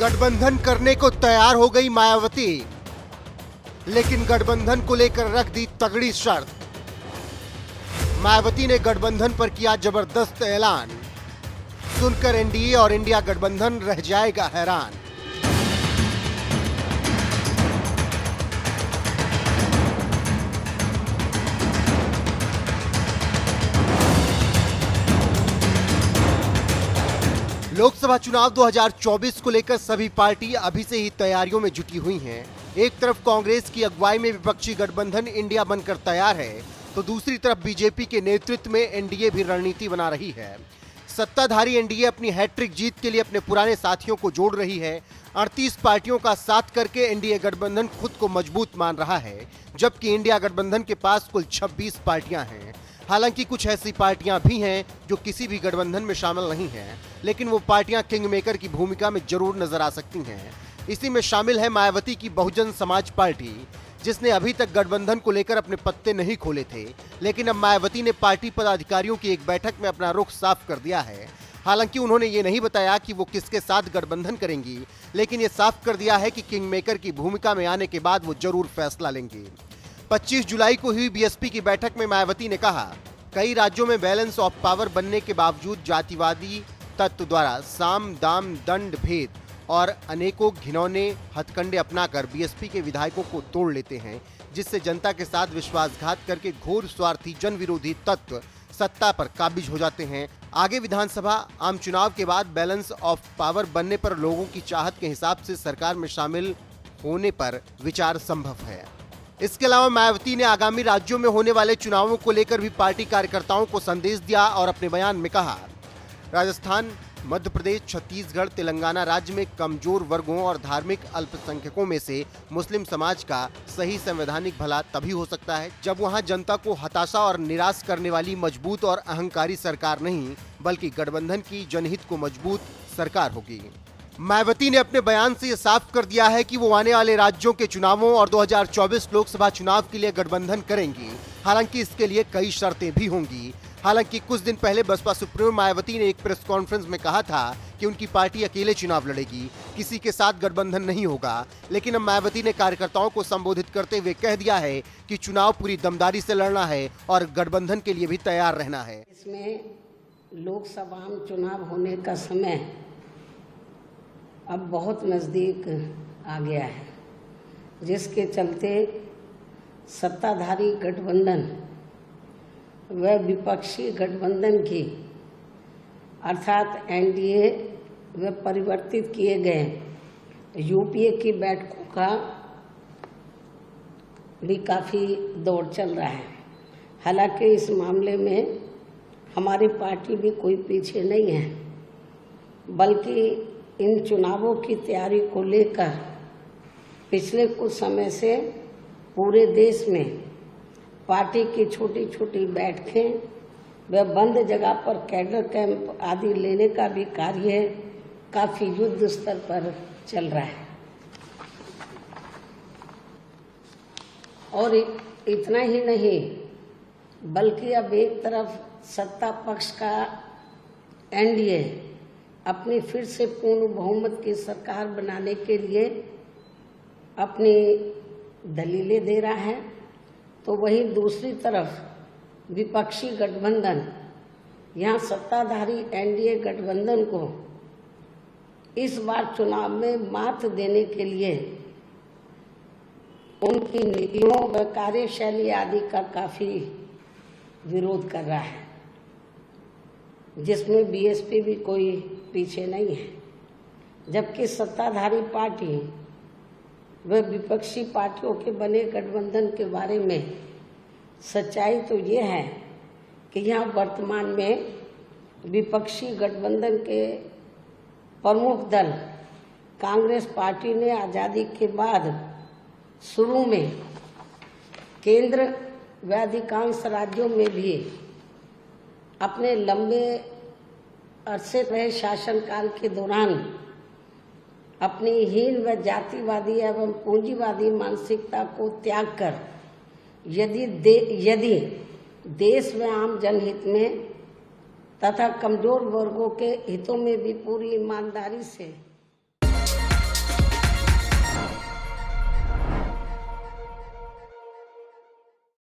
गठबंधन करने को तैयार हो गई मायावती, लेकिन गठबंधन को लेकर रख दी तगड़ी शर्त। मायावती ने गठबंधन पर किया जबरदस्त ऐलान, सुनकर एनडीए और इंडिया गठबंधन रह जाएगा हैरान। लोकसभा चुनाव 2024 को लेकर सभी पार्टी अभी से ही तैयारियों में जुटी हुई हैं। एक तरफ कांग्रेस की अगुवाई में विपक्षी गठबंधन इंडिया बनकर तैयार है, तो दूसरी तरफ बीजेपी के नेतृत्व में एनडीए भी रणनीति बना रही है। सत्ताधारी एनडीए अपनी हैट्रिक जीत के लिए अपने पुराने साथियों को जोड़ रही है। 38 पार्टियों का साथ करके एनडीए गठबंधन खुद को मजबूत मान रहा है, जबकि इंडिया गठबंधन के पास कुल 26 पार्टियां हैं। हालांकि कुछ ऐसी पार्टियां भी हैं जो किसी भी गठबंधन में शामिल नहीं हैं, लेकिन वो पार्टियां किंग मेकर की भूमिका में जरूर नजर आ सकती हैं। इसी में शामिल है मायावती की बहुजन समाज पार्टी, जिसने अभी तक गठबंधन को लेकर अपने पत्ते नहीं खोले थे, लेकिन अब मायावती ने पार्टी पदाधिकारियों की एक बैठक में अपना रुख साफ कर दिया है। हालांकि उन्होंने ये नहीं बताया कि वो किसके साथ गठबंधन करेंगी, लेकिन ये साफ कर दिया है कि किंग मेकर की भूमिका में आने के बाद वो जरूर फैसला लेंगी। 25 जुलाई को हुई बीएसपी की बैठक में मायावती ने कहा, कई राज्यों में बैलेंस ऑफ पावर बनने के बावजूद जातिवादी तत्व द्वारा साम दाम दंड भेद और अनेकों घिनौने हथकंडे अपनाकर बीएसपी के विधायकों को तोड़ लेते हैं, जिससे जनता के साथ विश्वासघात करके घोर स्वार्थी जन विरोधी तत्व सत्ता पर काबिज हो जाते हैं। आगे विधानसभा आम चुनाव के बाद बैलेंस ऑफ पावर बनने पर लोगों की चाहत के हिसाब से सरकार में शामिल होने पर विचार संभव है। इसके अलावा मायावती ने आगामी राज्यों में होने वाले चुनावों को लेकर भी पार्टी कार्यकर्ताओं को संदेश दिया और अपने बयान में कहा, राजस्थान, मध्य प्रदेश, छत्तीसगढ़, तेलंगाना राज्य में कमजोर वर्गों और धार्मिक अल्पसंख्यकों में से मुस्लिम समाज का सही संवैधानिक भला तभी हो सकता है जब वहां जनता को हताशा और निराश करने वाली मजबूत और अहंकारी सरकार नहीं, बल्कि गठबंधन की जनहित को मजबूत सरकार होगी। मायावती ने अपने बयान से ये साफ कर दिया है कि वो आने वाले राज्यों के चुनावों और 2024 लोकसभा चुनाव के लिए गठबंधन करेंगी। हालांकि इसके लिए कई शर्तें भी होंगी। हालांकि कुछ दिन पहले बसपा सुप्रीमो मायावती ने एक प्रेस कॉन्फ्रेंस में कहा था कि उनकी पार्टी अकेले चुनाव लड़ेगी, किसी के साथ गठबंधन नहीं होगा। लेकिन अब मायावती ने कार्यकर्ताओं को संबोधित करते हुए कह दिया है कि चुनाव पूरी दमदारी से लड़ना है और गठबंधन के लिए भी तैयार रहना है। इसमें लोकसभा में चुनाव होने का समय अब बहुत नज़दीक आ गया है, जिसके चलते सत्ताधारी गठबंधन व विपक्षी गठबंधन की अर्थात एनडीए व परिवर्तित किए गए यूपीए की बैठकों का भी काफ़ी दौर चल रहा है। हालांकि इस मामले में हमारी पार्टी भी कोई पीछे नहीं है, बल्कि इन चुनावों की तैयारी को लेकर पिछले कुछ समय से पूरे देश में पार्टी की छोटी छोटी बैठकें व बंद जगह पर कैडर कैंप आदि लेने का भी कार्य काफ़ी युद्ध स्तर पर चल रहा है। और इतना ही नहीं, बल्कि अब एक तरफ सत्ता पक्ष का एनडीए अपनी फिर से पूर्ण बहुमत की सरकार बनाने के लिए अपनी दलीलें दे रहा है, तो वहीं दूसरी तरफ विपक्षी गठबंधन यहाँ सत्ताधारी एनडीए गठबंधन को इस बार चुनाव में मात देने के लिए उनकी नीतियों व कार्यशैली आदि का काफ़ी विरोध कर रहा है, जिसमें बीएसपी भी कोई पीछे नहीं है। जबकि सत्ताधारी पार्टी व विपक्षी पार्टियों के बने गठबंधन के बारे में सच्चाई तो ये है कि यहाँ वर्तमान में विपक्षी गठबंधन के प्रमुख दल कांग्रेस पार्टी ने आज़ादी के बाद शुरू में केंद्र व अधिकांश राज्यों में भी अपने लंबे अरसे रहे शासनकाल के दौरान अपनी हीन व जातिवादी एवं पूंजीवादी मानसिकता को त्याग कर यदि देश व आम जनहित में तथा कमजोर वर्गों के हितों में भी पूरी ईमानदारी से